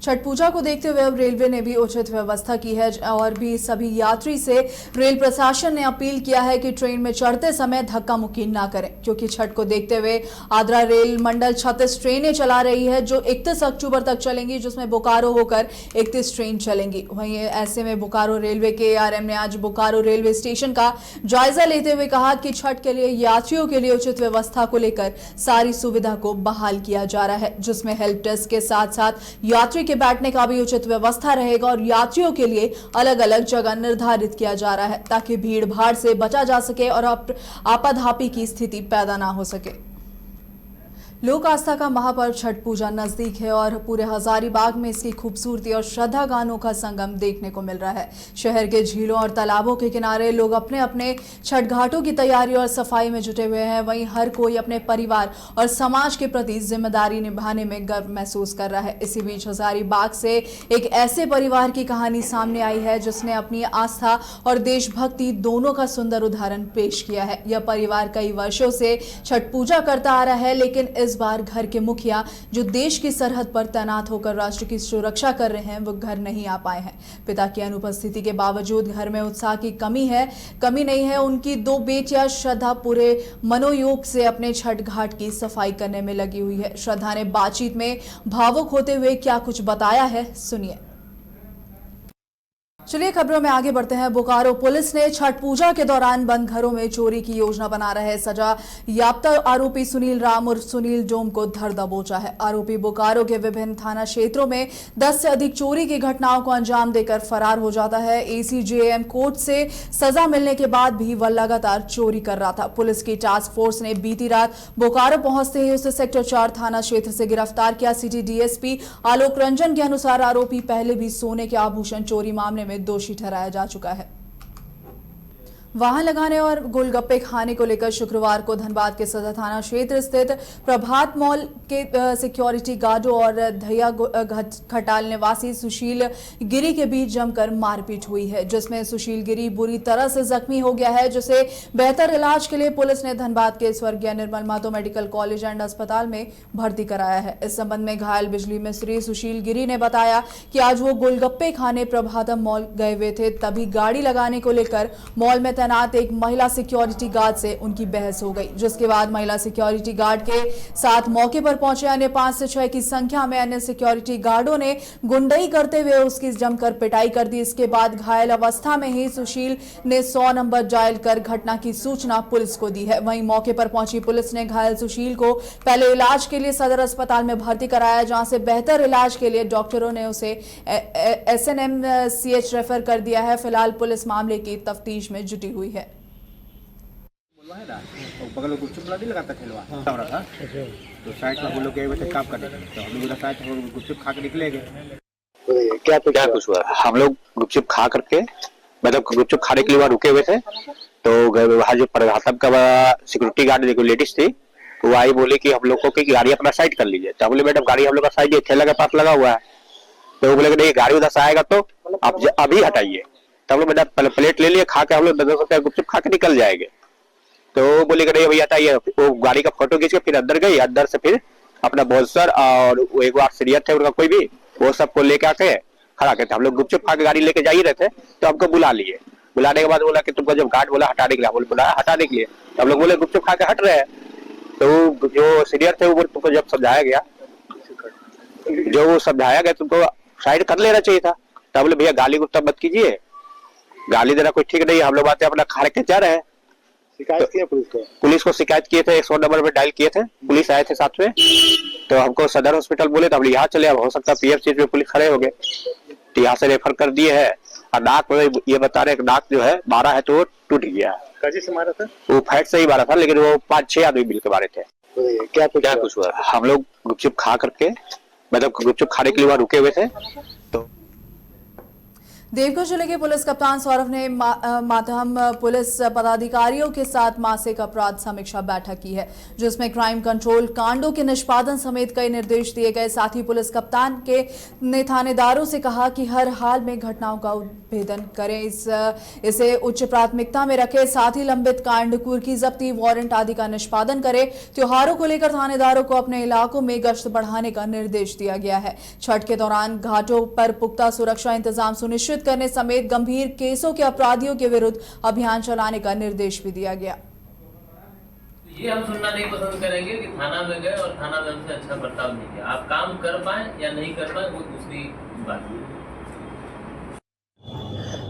छठ पूजा को देखते हुए अब रेलवे ने भी उचित व्यवस्था की है और भी सभी यात्री से रेल प्रशासन ने अपील किया है कि ट्रेन में चढ़ते समय धक्का मुक्की ना करें, क्योंकि छठ को देखते हुए आद्रा रेल मंडल 36 ट्रेनें चला रही है जो 31 अक्टूबर तक चलेंगी, जिसमें बोकारो होकर 31 ट्रेन चलेंगी। वहीं ऐसे में बोकारो रेलवे के ARM ने आज बोकारो रेलवे स्टेशन का जायजा लेते हुए कहा कि छठ के लिए यात्रियों के लिए उचित व्यवस्था को लेकर सारी सुविधा को बहाल किया जा रहा है, जिसमें हेल्प डेस्क के साथ साथ यात्री के बैठने का भी उचित व्यवस्था रहेगा और यात्रियों के लिए अलग अलग जगह निर्धारित किया जा रहा है ताकि भीड़ भाड़ से बचा जा सके और आपाधापी की स्थिति पैदा ना हो सके। लोक आस्था का महापर्व छठ पूजा नजदीक है और पूरे हजारीबाग में इसकी खूबसूरती और श्रद्धा गानों का संगम देखने को मिल रहा है। शहर के झीलों और तालाबों के किनारे लोग अपने अपने छठ घाटों की तैयारी और सफाई में जुटे हुए हैं। वहीं हर कोई अपने परिवार और समाज के प्रति जिम्मेदारी निभाने में गर्व महसूस कर रहा है। इसी बीच हजारीबाग से एक ऐसे परिवार की कहानी सामने आई है जिसने अपनी आस्था और देशभक्ति दोनों का सुंदर उदाहरण पेश किया है। यह परिवार कई वर्षों से छठ पूजा करता आ रहा है, लेकिन इस बार घर के मुखिया जो देश की सरहद पर तैनात होकर राष्ट्र की सुरक्षा कर रहे हैं वो घर नहीं आ पाए हैं। पिता की अनुपस्थिति के बावजूद घर में उत्साह की कमी नहीं है। उनकी 2 बेटियां श्रद्धा पूरे मनोयोग से अपने छठ घाट की सफाई करने में लगी हुई है। श्रद्धा ने बातचीत में भावुक होते हुए क्या कुछ बताया है, सुनिए। चलिए खबरों में आगे बढ़ते हैं। बोकारो पुलिस ने छठ पूजा के दौरान बंद घरों में चोरी की योजना बना रहे सजा याफ्ता आरोपी सुनील राम और सुनील डोम को धर दबोचा है। आरोपी बोकारो के विभिन्न थाना क्षेत्रों में 10 से अधिक चोरी की घटनाओं को अंजाम देकर फरार हो जाता है। ACJM कोर्ट से सजा मिलने के बाद भी वह लगातार चोरी कर रहा था। पुलिस की टास्क फोर्स ने बीती रात बोकारो पहुंचते ही उसे सेक्टर 4 थाना क्षेत्र से गिरफ्तार किया। सिटी DSP आलोक रंजन के अनुसार आरोपी पहले भी सोने के आभूषण चोरी मामले में दोषी ठहराया जा चुका है। वाहन लगाने और गोलगप्पे खाने को लेकर शुक्रवार को धनबाद के सदर थाना क्षेत्र स्थित प्रभात मॉल के सिक्योरिटी गार्डों और धैया खटाल निवासी सुशील गिरी के बीच जमकर मारपीट हुई है, जिसमें सुशील गिरी बुरी तरह से जख्मी हो गया है, जिसे बेहतर इलाज के लिए पुलिस ने धनबाद के स्वर्गीय निर्मल महतो मेडिकल कॉलेज एंड अस्पताल में भर्ती कराया है। इस संबंध में घायल बिजली मिस्त्री सुशील गिरी ने बताया कि आज वो गोलगप्पे खाने प्रभातम मॉल गए हुए थे, तभी गाड़ी लगाने को लेकर मॉल में तैनात एक महिला सिक्योरिटी गार्ड से उनकी बहस हो गई, जिसके बाद महिला सिक्योरिटी गार्ड के साथ मौके पर पहुंचे अन्य 5 से 6 की संख्या में अन्य सिक्योरिटी गार्डों ने गुंडई करते हुए उसकी जमकर पिटाई कर दी। इसके बाद घायल अवस्था में ही सुशील ने 100 नंबर डायल कर घटना की सूचना पुलिस को दी है। वहीं मौके पर पहुंची पुलिस ने घायल सुशील को पहले इलाज के लिए सदर अस्पताल में भर्ती कराया, जहां से बेहतर इलाज के लिए डॉक्टरों ने उसे SNMCH रेफर कर दिया है। फिलहाल पुलिस मामले की तफ्तीश में जुटी हुई है। बगल में गुपचुप नहीं लगाता खेलवा हो रहा था, तो साइड में हम लोग गए हुए थे काम करने, तो हम लोग साइड में गुपचुप खा के निकलेंगे। क्या कुछ हुआ? हम लोग गुपचुप खा करके मतलब गुपचुप खाने के लिए वहाँ रुके हुए थे, तो वहाँ जो प्रभातम का सिक्योरिटी गार्ड देखो लेडीज थी, वो आई बोली कि हम लोग को कि गाड़ी अपना साइड कर लीजिए। तो बोले मैडम गाड़ी हम लोग का साइड ठेला के पास लगा हुआ है। तो वो बोले नहीं गाड़ी उधर से आएगा तो आप अभी हटाइए। तो हम लोग मैडम प्लेट ले लिए, खा के हम लोग 10 रुपया गुपचुप खा के निकल जाएंगे। तो बोले कि नहीं भैया हटाइए। वो गाड़ी का फोटो खींच के फिर अंदर गई, अंदर से फिर अपना बॉल्सर और वो एक सीरियस थे उनका कोई भी, वो सबको लेके आके खड़ा करते। हम लोग गुपचुप खा के गाड़ी लेके जा ही रहे थे, तो हमको बुला लिए। बुलाने के बाद बोला कि तुमको जब गार्ड बोला हटाने के लिए, बोले बुलाया हटाने के लिए, तो हम लोग बोले गुपचुप खा के हट रहे हैं। तो जो सीनियर थे वो तुमको जब समझाया गया, तुमको साइड कर लेना चाहिए था। तब बोले भैया गाली गुस्सा मत कीजिए, गाली देना कोई ठीक नहीं, हम लोग बातें अपना खा के जा रहे हैं। शिकायत किया पुलिस को शिकायत किए थे, 100 नंबर पे डायल किए थे, पुलिस आए थे साथ में। तो हमको सदर हॉस्पिटल बोले, तो हम यहाँ चले, अब हो सकता है PFC में पुलिस खड़े हो गए, तो यहाँ से रेफर कर दिए है। और नाक ये बता रहे नाक जो है मारा है तो वो टूट गया। कैसे से मारा था? वो फैट से ही मारा था, लेकिन वो 5-6 आदमी मिल के मारे थे। क्या कुछ हुआ? हम लोग गुपचुप खा करके मतलब गुपचुप खाने के लिए वहाँ रुके हुए थे, तो देवघर जिले के पुलिस कप्तान सौरभ ने मातहम पुलिस पदाधिकारियों के साथ मासिक अपराध समीक्षा बैठक की है, जिसमें क्राइम कंट्रोल कांडों के निष्पादन समेत कई निर्देश दिए गए। साथ ही पुलिस कप्तान ने थानेदारों से कहा कि हर हाल में घटनाओं का उद्भेदन करें, इसे उच्च प्राथमिकता में रखें। साथ ही लंबित कांड, कुर्की जब्ती, वारंट आदि का निष्पादन करें। त्योहारों को लेकर थानेदारों को अपने इलाकों में गश्त बढ़ाने का निर्देश दिया गया है। छठ के दौरान घाटों पर पुख्ता सुरक्षा इंतजाम सुनिश्चित करने समेत गंभीर केसों के अपराधियों के विरुद्ध अभियान चलाने का निर्देश भी दिया गया। ये हम सुनना नहीं पसंद करेंगे कि थाना में गए और थाना में हमसे अच्छा बर्ताव नहीं किया। आप काम कर पाए या नहीं कर पाए वो दूसरी बात है।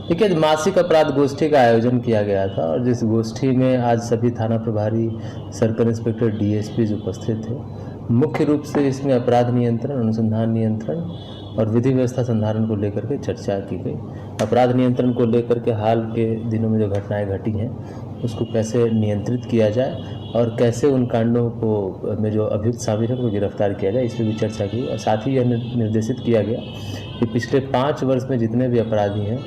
देखिए, मासिक अपराध गोष्ठी का आयोजन किया गया था और जिस गोष्ठी में आज सभी थाना प्रभारी, सर्कल इंस्पेक्टर, डीएसपी उपस्थित थे। मुख्य रूप से इसमें अपराध नियंत्रण, अनुसंधान नियंत्रण और विधि व्यवस्था संधारण को लेकर के चर्चा की गई। अपराध नियंत्रण को लेकर के हाल के दिनों में जो घटनाएं घटी हैं उसको कैसे नियंत्रित किया जाए और कैसे उन कांडों को में जो अभियुक्त शामिल है उनको गिरफ्तार किया जाए, इस पर भी चर्चा की। और साथ ही यह निर्देशित किया गया कि पिछले 5 वर्ष में जितने भी अपराधी हैं,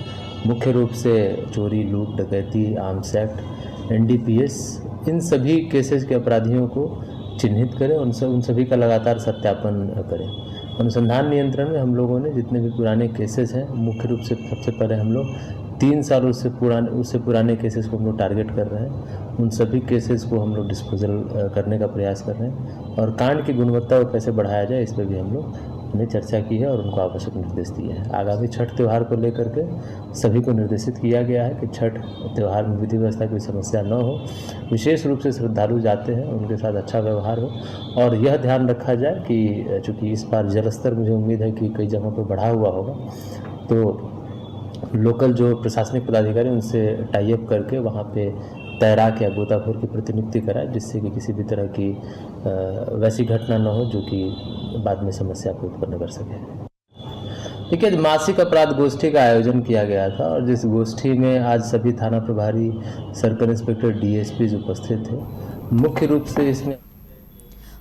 मुख्य रूप से चोरी, लूट, डकैती, आर्म्स एक्ट, एनडीपीएस, इन सभी केसेस के अपराधियों को चिन्हित करें, उन सभी का लगातार सत्यापन करें। अनुसंधान नियंत्रण में हम लोगों ने जितने भी पुराने केसेस हैं, मुख्य रूप से सबसे पहले हम लोग 3 साल उससे पुराने केसेस को हम लोग टारगेट कर रहे हैं। उन सभी केसेस को हम लोग डिस्पोजल करने का प्रयास कर रहे हैं और कांड की गुणवत्ता को कैसे बढ़ाया जाए, इस पर भी हम लोग ने चर्चा की है और उनको आवश्यक निर्देश दिए हैं। आगामी छठ त्यौहार को लेकर के सभी को निर्देशित किया गया है कि छठ त्यौहार में विधि व्यवस्था की समस्या न हो। विशेष रूप से श्रद्धालु जाते हैं, उनके साथ अच्छा व्यवहार हो और यह ध्यान रखा जाए कि चूँकि इस बार जलस्तर मुझे उम्मीद है कि कई जगहों पर बढ़ा हुआ होगा, तो लोकल जो प्रशासनिक पदाधिकारी उनसे टाई अप करके वहाँ पे तैराक या गोताखोर की प्रतिनियुक्ति कराए, जिससे कि किसी भी तरह की वैसी घटना न हो जो कि बाद में समस्या को उत्पन्न कर सके। देखिए, मासिक अपराध गोष्ठी का आयोजन किया गया था और जिस गोष्ठी में आज सभी थाना प्रभारी, सर्कल इंस्पेक्टर, डीएसपी उपस्थित थे। मुख्य रूप से इसमें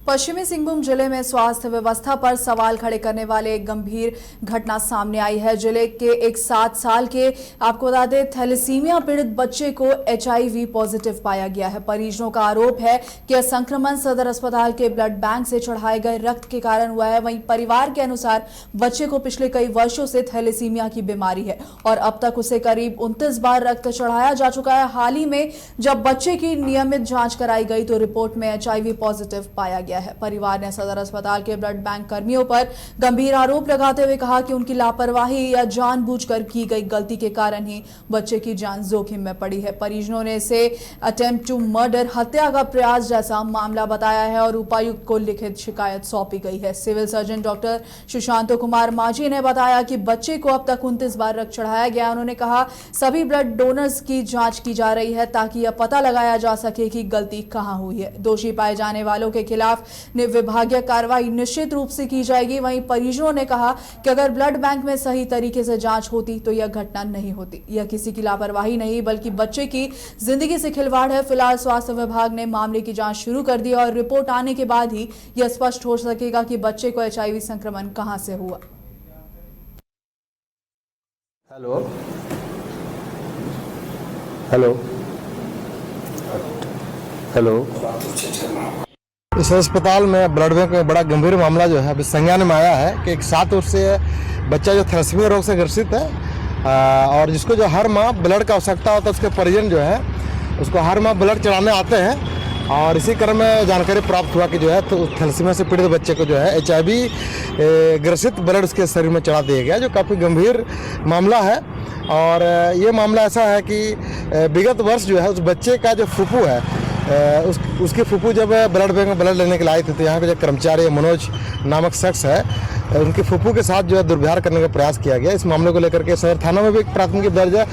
पश्चिमी सिंहभूम जिले में स्वास्थ्य व्यवस्था पर सवाल खड़े करने वाले एक गंभीर घटना सामने आई है। जिले के एक 7 साल के, आपको बता दें, थैलेसीमिया पीड़ित बच्चे को HIV पॉजिटिव पाया गया है। परिजनों का आरोप है कि संक्रमण सदर अस्पताल के ब्लड बैंक से चढ़ाए गए रक्त के कारण हुआ है। वहीं परिवार के अनुसार बच्चे को पिछले कई वर्षों से थैलेसीमिया की बीमारी है और अब तक उसे करीब 29 बार रक्त चढ़ाया जा चुका है। हाल ही में जब बच्चे की नियमित जांच कराई गई तो रिपोर्ट में HIV पॉजिटिव पाया गया है। परिवार ने सदर अस्पताल के ब्लड बैंक कर्मियों पर गंभीर आरोप लगाते हुए कहा कि उनकी लापरवाही या जानबूझकर की गई गलती के कारण ही बच्चे की जान जोखिम में पड़ी है। परिजनों ने इसे अटेम्प्ट टू मर्डर, हत्या का प्रयास जैसा मामला बताया है और उपायुक्त को लिखित शिकायत सौंपी गई है। Civil surgeon doctor Sushant Kumar Majhi ने बताया कि बच्चे को अब तक 29 बार रक्त चढ़ाया गया। उन्होंने कहा सभी ब्लड डोनर्स की जांच की जा रही है ताकि यह पता लगाया जा सके कि गलती कहां हुई है। दोषी पाए जाने वालों के खिलाफ विभागीय कार्रवाई निश्चित रूप से की जाएगी। वहीं परिजनों ने कहा कि अगर ब्लड बैंक में सही तरीके से जांच होती तो यह घटना नहीं होती। यह किसी की लापरवाही नहीं बल्कि बच्चे की जिंदगी से खिलवाड़ है। फिलहाल स्वास्थ्य विभाग ने मामले की जांच शुरू कर दी और रिपोर्ट आने के बाद ही यह स्पष्ट हो सकेगा कि बच्चे को HIV संक्रमण कहां से हुआ। हेलो हेलो हेलो इस अस्पताल में ब्लड बैंक में बड़ा गंभीर मामला जो है अभी संज्ञान में आया है कि एक 7 वर्षीय बच्चा जो थैलेसीमिया रोग से ग्रसित है और जिसको जो हर माह ब्लड का आवश्यकता होता है, उसके परिजन जो है उसको हर माह ब्लड चढ़ाने आते हैं और इसी क्रम में जानकारी प्राप्त हुआ कि जो है तो थैलेसीमिया से पीड़ित बच्चे को जो है HIV ग्रसित ब्लड उसके शरीर में चढ़ा दिया गया, जो काफ़ी गंभीर मामला है। और ये मामला ऐसा है कि विगत वर्ष जो है उस बच्चे का जो फूफू है उसकी फूफू जब ब्लड बैंक में ब्लड लेने के लिए आई थी तो यहाँ पे जो कर्मचारी मनोज नामक शख्स है उनकी फूफू के साथ जो है दुर्व्यवहार करने का प्रयास किया गया। इस मामले को लेकर के सदर थाना में भी एक प्राथमिकी दर्ज है,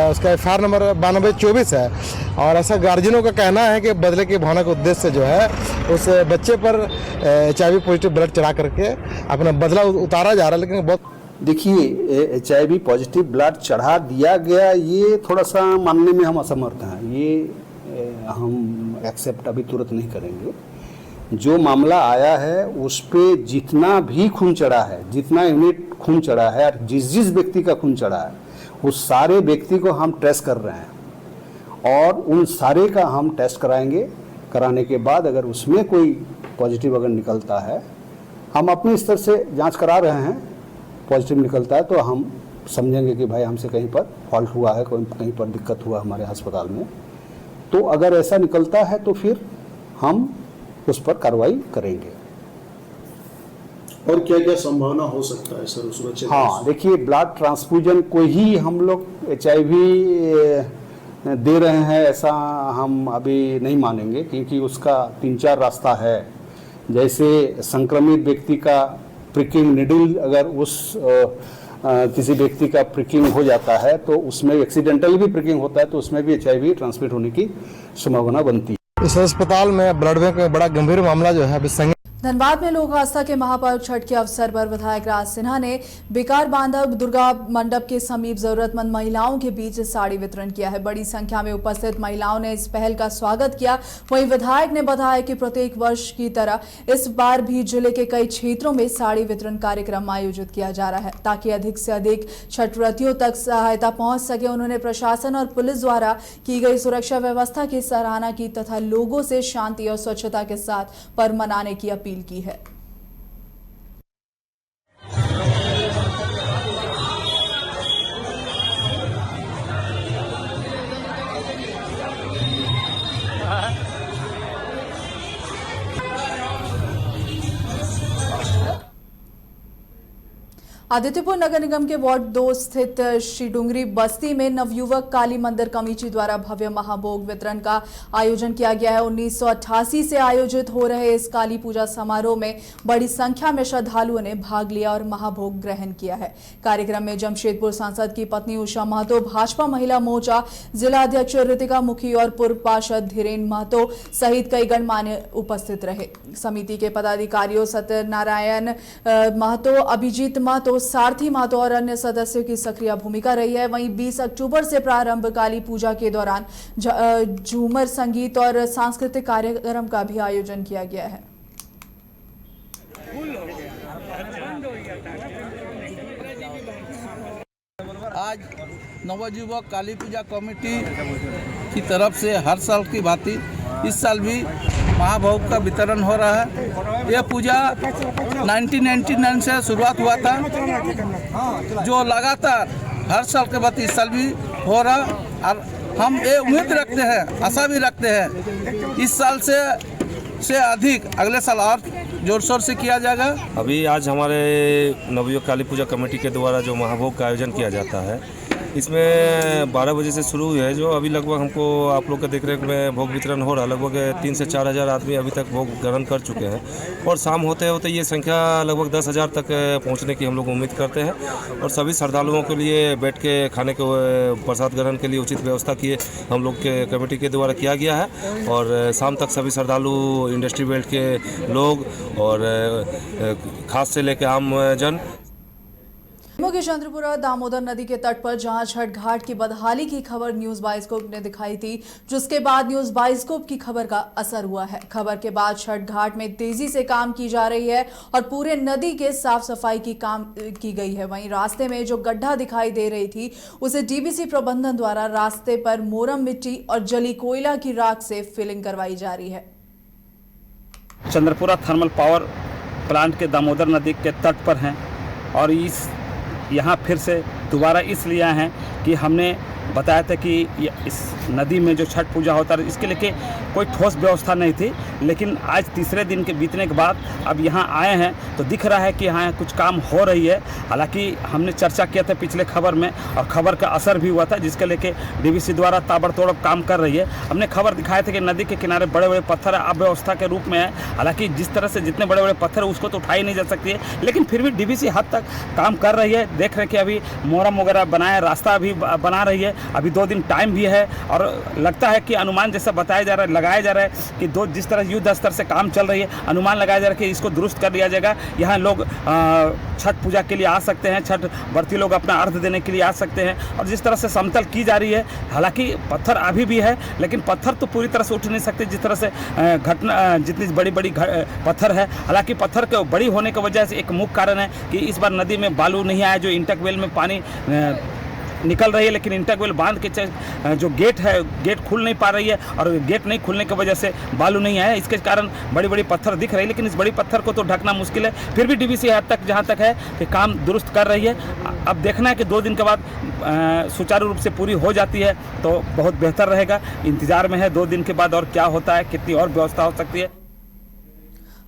उसका FIR नंबर 9224 है और ऐसा गार्जियनों का कहना है कि बदले की भावना के उद्देश्य से जो है उस बच्चे पर HIV पॉजिटिव ब्लड चढ़ा करके अपना बदला उतारा जा रहा है। लेकिन बहुत देखिए, HIV पॉजिटिव ब्लड चढ़ा दिया गया, ये थोड़ा सा मानने में हम असमर्थ हैं। ये हम एक्सेप्ट अभी तुरंत नहीं करेंगे। जो मामला आया है उस पे जितना भी खून चढ़ा है, जितना यूनिट खून चढ़ा है और जिस व्यक्ति का खून चढ़ा है उस सारे व्यक्ति को हम टेस्ट कर रहे हैं और उन सारे का हम टेस्ट कराएंगे। कराने के बाद अगर उसमें कोई पॉजिटिव अगर निकलता है, हम अपने स्तर से जांच करा रहे हैं, पॉजिटिव निकलता है तो हम समझेंगे कि भाई हमसे कहीं पर फॉल्ट हुआ है, कहीं पर दिक्कत हुआ हमारे अस्पताल में। तो अगर ऐसा निकलता है तो फिर हम उस पर कार्रवाई करेंगे। और क्या क्या संभावना हो सकता है सर सुरक्षित? हाँ, देखिए, ब्लड ट्रांसफ्यूजन को ही हम लोग HIV दे रहे हैं ऐसा हम अभी नहीं मानेंगे, क्योंकि उसका 3-4 रास्ता है। जैसे संक्रमित व्यक्ति का प्रिकिंग निडल अगर उस किसी व्यक्ति का प्रिकिंग हो जाता है तो उसमें एक्सीडेंटल भी प्रिकिंग होता है तो उसमें भी HIV ट्रांसमिट होने की संभावना बनती है। इस अस्पताल में ब्लड बैंक में बड़ा गंभीर मामला जो है अभी धनबाद में लोक आस्था के महापर्व छठ के अवसर पर विधायक राज सिन्हा ने बेकार बांधा दुर्गा मंडप के समीप जरूरतमंद महिलाओं के बीच साड़ी वितरण किया है। बड़ी संख्या में उपस्थित महिलाओं ने इस पहल का स्वागत किया। वहीं विधायक ने बताया कि प्रत्येक वर्ष की तरह इस बार भी जिले के कई क्षेत्रों में साड़ी वितरण कार्यक्रम आयोजित किया जा रहा है ताकि अधिक से अधिक छठ व्रतियों तक सहायता पहुंच सके। उन्होंने प्रशासन और पुलिस द्वारा की गई सुरक्षा व्यवस्था की सराहना की तथा लोगों से शांति और स्वच्छता के साथ पर्व मनाने की अपील की है। आदित्यपुर नगर निगम के वार्ड 2 स्थित श्री डुंगरी बस्ती में नवयुवक काली मंदिर कमेटी द्वारा भव्य महाभोग वितरण का आयोजन किया गया है। 1988 से आयोजित हो रहे इस काली पूजा समारोह में बड़ी संख्या में श्रद्धालुओं ने भाग लिया और महाभोग ग्रहण किया है। कार्यक्रम में जमशेदपुर सांसद की पत्नी उषा महतो, भाजपा महिला मोर्चा जिला अध्यक्ष ऋतिका मुखी और पूर्व पार्षद धीरेन महतो सहित कई गणमान्य उपस्थित रहे। समिति के पदाधिकारियों सत्यनारायण महतो, अभिजीत महतो, सारथी महतो और अन्य सदस्यों की सक्रिय भूमिका रही है। वहीं 20 अक्टूबर से प्रारंभ काली पूजा के दौरान झूमर संगीत और सांस्कृतिक कार्यक्रम का भी आयोजन किया गया है। आज नवयुवक काली पूजा कमेटी की तरफ से हर साल की भांति इस साल भी महाभोग का वितरण हो रहा है। यह पूजा 1999 से शुरुआत हुआ था, जो लगातार हर साल के बाद इस साल भी हो रहा, और हम ये उम्मीद रखते हैं, आशा भी रखते हैं इस साल से अधिक अगले साल और जोर शोर से किया जाएगा। अभी आज हमारे नवयुवक काली पूजा कमेटी के द्वारा जो महाभोग का आयोजन किया जाता है, इसमें 12 बजे से शुरू हुई है, जो अभी लगभग हमको आप लोग के देखरेख में भोग वितरण हो रहा है। लगभग 3 से 4 हज़ार आदमी अभी तक भोग ग्रहण कर चुके हैं और शाम होते होते ये संख्या लगभग 10 हज़ार तक पहुंचने की हम लोग उम्मीद करते हैं। और सभी श्रद्धालुओं के लिए बैठ के खाने के प्रसाद ग्रहण के लिए उचित व्यवस्था किए हम लोग के कमेटी के द्वारा किया गया है। और शाम तक सभी श्रद्धालु, इंडस्ट्री बेल्ट के लोग और खास से लेकर आम जन के चंद्रपुरा दामोदर नदी के तट पर जहां छठ घाट की बदहाली की खबर न्यूज बाइस्कोप ने दिखाई थी, जिसके बाद न्यूज बाइस्कोप की खबर का असर हुआ है। खबर के बाद छठ घाट में तेजी से काम की जा रही है और पूरे नदी के साफ सफाई की काम की गई है। वहीं रास्ते में जो गड्ढा दिखाई दे रही थी उसे डीबीसी प्रबंधन द्वारा रास्ते पर मोरम मिट्टी और जली कोयला की राख से फिलिंग करवाई जा रही है। चंद्रपुरा थर्मल पावर प्लांट के दामोदर नदी के तट पर हैं और यहाँ फिर से दोबारा इसलिए आए हैं कि हमने बताया था कि इस नदी में जो छठ पूजा होता है इसके लिए कोई ठोस व्यवस्था नहीं थी, लेकिन आज तीसरे दिन के बीतने के बाद अब यहाँ आए हैं तो दिख रहा है कि यहाँ कुछ काम हो रही है। हालांकि हमने चर्चा किया था पिछले खबर में और खबर का असर भी हुआ था, जिसके लेके डीवीसी द्वारा ताबड़तोड़ काम कर रही है। हमने खबर दिखाया था कि नदी के किनारे बड़े बड़े पत्थर अव्यवस्था के रूप में है। हालांकि जिस तरह से जितने बड़े बड़े पत्थर उसको तो उठाई नहीं जा सकती है, लेकिन फिर भी डीवीसी हद तक काम कर रही है। देख रहे कि अभी मोरम वगैरह बनाया, रास्ता भी बना रही है है। अभी 2 दिन टाइम भी है और लगता है कि अनुमान जैसा बताया जा रहा है, लगाया जा रहा है कि जिस तरह युद्ध स्तर से काम चल रही है, अनुमान लगाया जा रहा है कि इसको दुरुस्त कर लिया जाएगा। यहाँ लोग छठ पूजा के लिए आ सकते हैं, छठ व्रती लोग अपना अर्घ देने के लिए आ सकते हैं। और जिस तरह से समतल की जा रही है, हालांकि पत्थर अभी भी है, लेकिन पत्थर तो पूरी तरह से उठ नहीं सकते जिस तरह से घटना जितनी बड़ी बड़ी पत्थर है। हालांकि पत्थर के बड़ी होने की वजह से एक मुख्य कारण है कि इस बार नदी में बालू नहीं आया, जो इंटकवेल में पानी निकल रही है, लेकिन इंटकवेल बांध के जो गेट है, गेट खुल नहीं पा रही है और गेट नहीं खुलने की वजह से बालू नहीं आया। इसके कारण बड़ी बड़ी पत्थर दिख रही है, लेकिन इस बड़ी पत्थर को तो ढकना मुश्किल है। फिर भी डीवीसी हद तक जहां तक है कि काम दुरुस्त कर रही है। अब देखना है कि 2 दिन के बाद सुचारू रूप से पूरी हो जाती है तो बहुत बेहतर रहेगा। इंतजार में है 2 दिन के बाद और क्या होता है, कितनी और व्यवस्था हो सकती है।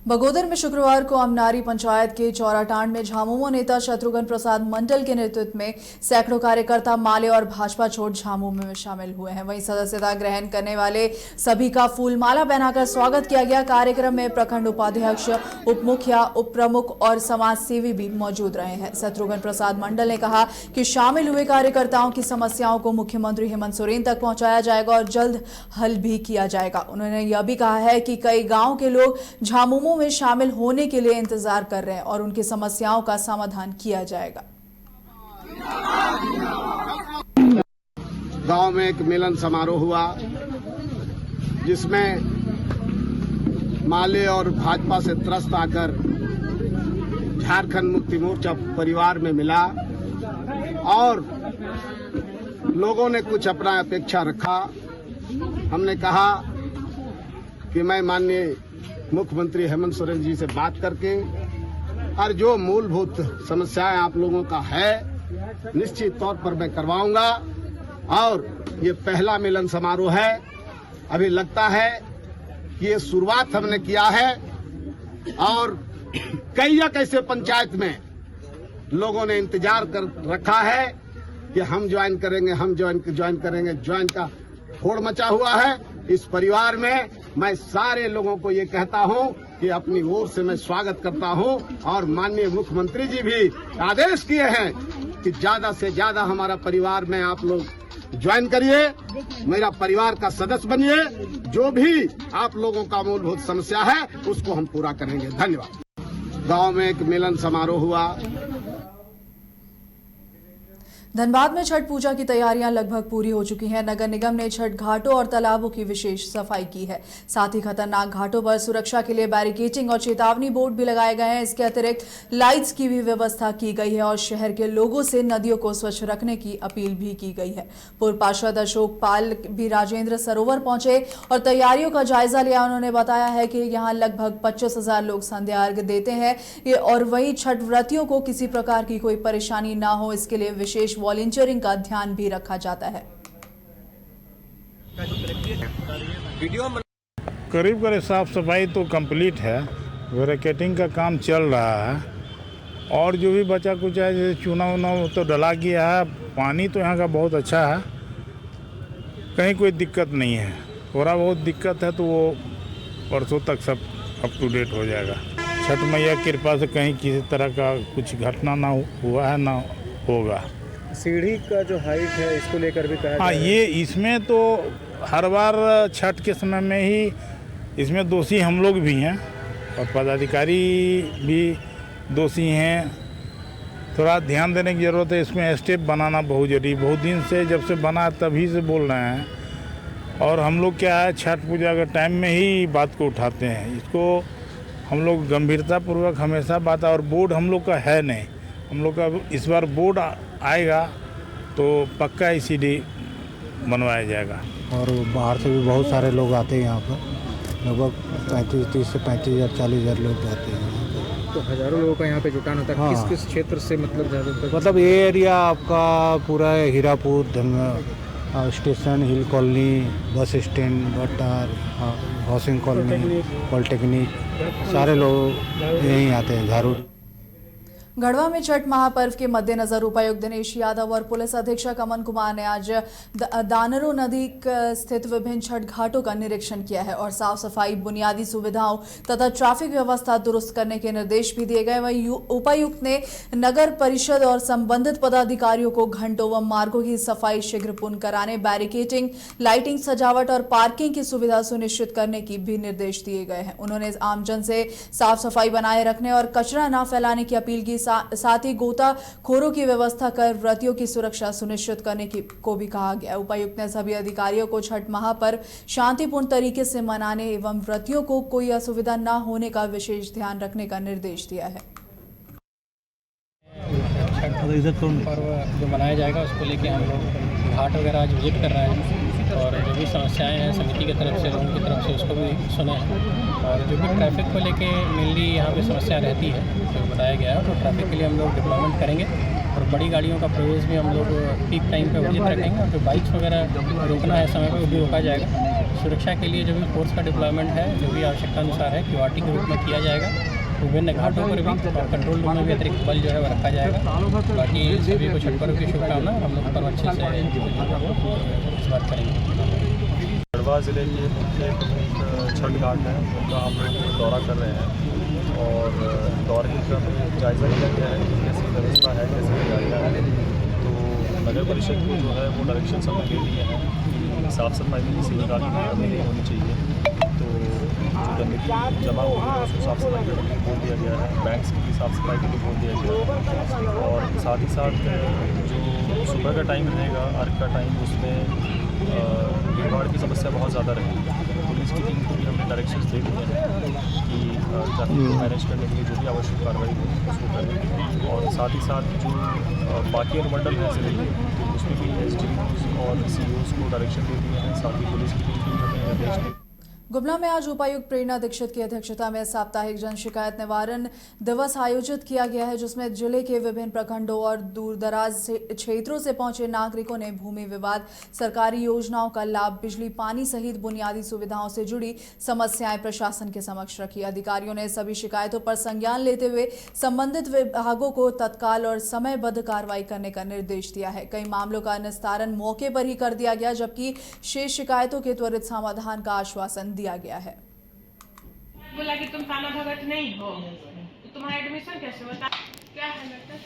बगोदर में शुक्रवार को अमनारी पंचायत के चौराटांड में झामुमो नेता शत्रुघ्न प्रसाद मंडल के नेतृत्व में सैकड़ों कार्यकर्ता माले और भाजपा छोड़ झामुमो में शामिल हुए हैं। वहीं सदस्यता ग्रहण करने वाले सभी का फूलमाला पहनाकर स्वागत किया गया। कार्यक्रम में प्रखंड उपाध्यक्ष, उप मुखिया, उप प्रमुख और समाज सेवी भी मौजूद रहे हैं। शत्रुघ्न प्रसाद मंडल ने कहा कि शामिल हुए कार्यकर्ताओं की समस्याओं को मुख्यमंत्री हेमंत सोरेन तक पहुंचाया जाएगा और जल्द हल भी किया जाएगा। उन्होंने यह भी कहा है कि कई गाँव के लोग झामुमो में शामिल होने के लिए इंतजार कर रहे हैं और उनकी समस्याओं का समाधान किया जाएगा। गांव में एक मिलन समारोह हुआ जिसमें माले और भाजपा से त्रस्त आकर झारखंड मुक्ति मोर्चा परिवार में मिला और लोगों ने कुछ अपना अपेक्षा रखा। हमने कहा कि मैं माननीय मुख्यमंत्री हेमंत सोरेन जी से बात करके और जो मूलभूत समस्याएं आप लोगों का है निश्चित तौर पर मैं करवाऊंगा। और ये पहला मिलन समारोह है, अभी लगता है कि ये शुरुआत हमने किया है और कई ऐसे पंचायत में लोगों ने इंतजार कर रखा है कि हम ज्वाइन करेंगे, हम ज्वाइन करेंगे। ज्वाइन का होड़ मचा हुआ है इस परिवार में। मैं सारे लोगों को ये कहता हूं कि अपनी ओर से मैं स्वागत करता हूं और माननीय मुख्यमंत्री जी भी आदेश किए हैं कि ज्यादा से ज्यादा हमारा परिवार में आप लोग ज्वाइन करिए, मेरा परिवार का सदस्य बनिए। जो भी आप लोगों का मूलभूत समस्या है उसको हम पूरा करेंगे। धन्यवाद। गांव में एक मिलन समारोह हुआ। धनबाद में छठ पूजा की तैयारियां लगभग पूरी हो चुकी हैं। नगर निगम ने छठ घाटों और तालाबों की विशेष सफाई की है। साथ ही खतरनाक घाटों पर सुरक्षा के लिए बैरिकेडिंग और चेतावनी बोर्ड भी लगाए गए हैं। इसके अतिरिक्त लाइट्स की भी व्यवस्था की गई है और शहर के लोगों से नदियों को स्वच्छ रखने की अपील भी की गई है। पूर्व पार्षद अशोक पाल भी राजेंद्र सरोवर पहुंचे और तैयारियों का जायजा लिया। उन्होंने बताया है कि यहाँ लगभग 25,000 लोग संध्या अर्घ देते हैं और वही छठ व्रतियों को किसी प्रकार की कोई परेशानी ना हो, इसके लिए विशेष वॉलंटियरिंग का ध्यान भी रखा जाता है। करीब साफ सफाई तो कंप्लीट है, बैरिकेडिंग का काम चल रहा है और जो भी बचा कुछ है जैसे चूना वूना तो डला गया है। पानी तो यहाँ का बहुत अच्छा है, कहीं कोई दिक्कत नहीं है। थोड़ा बहुत दिक्कत है तो वो परसों तक सब अप टू डेट हो जाएगा। छठ मैया की कृपा से कहीं किसी तरह का कुछ घटना ना हुआ है ना होगा। सीढ़ी का जो हाइट है इसको लेकर भी कहा हाँ, ये इसमें तो हर बार छठ के समय में ही इसमें दोषी हम लोग भी हैं और पदाधिकारी भी दोषी हैं। थोड़ा ध्यान देने की ज़रूरत है। इसमें स्टेप बनाना बहुत जरूरी, बहुत दिन से जब से बना तभी से बोल रहे हैं। और हम लोग क्या है, छठ पूजा के टाइम में ही बात को उठाते हैं। इसको हम लोग गंभीरतापूर्वक हमेशा बात, और बोर्ड हम लोग का है नहीं। हम लोग का इस बार बोर्ड आएगा तो पक्का ECD बनवाया जाएगा। और बाहर से भी बहुत सारे लोग आते हैं यहाँ पर, लगभग 30 से 35,000 40,000 लोग आते हैं यहाँ पर। तो हजारों लोगों का यहाँ पे जुटान होता है। हाँ। किस किस क्षेत्र से मतलब ज़्यादातर? मतलब ये एरिया आपका पूरा Hirapur, station, hill colony, bus stand, Batar, housing colony, polytechnic, सारे लोग यहीं आते हैं। झारू गढ़वा में छठ महापर्व के मद्देनजर उपायुक्त दिनेश यादव और पुलिस अधीक्षक अमन कुमार ने आज दानरो नदी स्थित विभिन्न छठ घाटों का निरीक्षण किया है और साफ सफाई, बुनियादी सुविधाओं तथा ट्रैफिक व्यवस्था दुरुस्त करने के निर्देश भी दिए गए। वहीं उपायुक्त ने नगर परिषद और संबंधित पदाधिकारियों को घाटों व मार्गों की सफाई शीघ्र पूर्ण कराने, बैरिकेडिंग, लाइटिंग, सजावट और पार्किंग की सुविधा सुनिश्चित करने की भी निर्देश दिए गए हैं। उन्होंने आमजन से साफ सफाई बनाए रखने और कचरा न फैलाने की अपील की। साथ ही गोताखोरों की व्यवस्था कर व्रतियों की सुरक्षा सुनिश्चित करने की को भी कहा गया। उपायुक्त ने सभी अधिकारियों को छठ महापर्व शांतिपूर्ण तरीके से मनाने एवं व्रतियों को कोई असुविधा न होने का विशेष ध्यान रखने का निर्देश दिया है। छठ पर्व जो मनाया जाएगा उसको लेके हम लोग घाट वगैरह आज विजिट कर रहे हैं और जो भी समस्याएं हैं समिति की तरफ से, लोगों की तरफ से, उसको भी सुने हैं और जो भी ट्रैफिक को लेके मेनली यहाँ पे समस्या रहती है जो बताया गया है, तो ट्रैफिक के लिए हम लोग डिप्लॉयमेंट करेंगे और बड़ी गाड़ियों का प्रवेश भी हम लोग पीक टाइम पे उचित रखेंगे और जो बाइक्स वगैरह रोकना है समय पर वो भी रोका जाएगा। सुरक्षा के लिए जो भी फोर्स का डिप्लॉयमेंट है जो भी आवश्यकता अनुसार है QRT के रूप में किया जाएगा। विभिन्न घाटों पर भी और कंट्रोल रूम में भी अतिरिक्त बल जो है वो रखा जाएगा। बाकी सभी को छठ पर्व की शुभकामनाएं। हम लोग पर्व अच्छे से इस बात करेंगे। गढ़वा ज़िले के मुख्य छठ घाट हैं उनका हम लोग दौरा कर रहे हैं और दौरे के क्रम में जायज़ा लिया गया है कि कैसी व्यवस्था है, कैसी तैयारियाँ हैं। तो नगर परिषद को जो है वो डायरेक्शन हमने दे दिए हैं कि साफ़ सफाई में किसी प्रकार की कमी नहीं होनी चाहिए। तो जो गंदगी जमा हो गई है उसको साफ़ सफाई के लिए बोल दिया गया है, बैंक्स की भी साफ़ सफाई के लिए बोल दिया गया है और साथ ही साथ जो सुबह का टाइम रहेगा, अर्घ का टाइम, उसमें भीड़ भाड़ की समस्या बहुत ज़्यादा रहेगी। पुलिस की टीम को भी हमने डायरेक्शंस दे दिए हैं कि ट्रैफिक को मैनेज करने के लिए जो भी आवश्यक कार्रवाई हो उसको करें और साथ ही साथ जो बाकी अनुमंडल हैं ज़िले के उसमें भी SDOs और COs को डायरेक्शन दे दिए हैं। साथ ही पुलिस की टीम को भी हमें निर्देश दिए। गुमला में आज उपायुक्त प्रेरणा दीक्षित की अध्यक्षता में साप्ताहिक जन शिकायत निवारण दिवस आयोजित किया गया है, जिसमें जिले के विभिन्न प्रखंडों और दूरदराज क्षेत्रों से पहुंचे नागरिकों ने भूमि विवाद, सरकारी योजनाओं का लाभ, बिजली, पानी सहित बुनियादी सुविधाओं से जुड़ी समस्याएं प्रशासन के समक्ष रखी। अधिकारियों ने सभी शिकायतों पर संज्ञान लेते हुए संबंधित विभागों को तत्काल और समयबद्ध कार्रवाई करने का निर्देश दिया है। कई मामलों का निस्तारण मौके पर ही कर दिया गया, जबकि शेष शिकायतों के त्वरित समाधान का आश्वासन दिया गया है। बोला कि तुम ताना भगत नहीं हो तो तुम्हारा एडमिशन कैसे होता? क्या है मतलब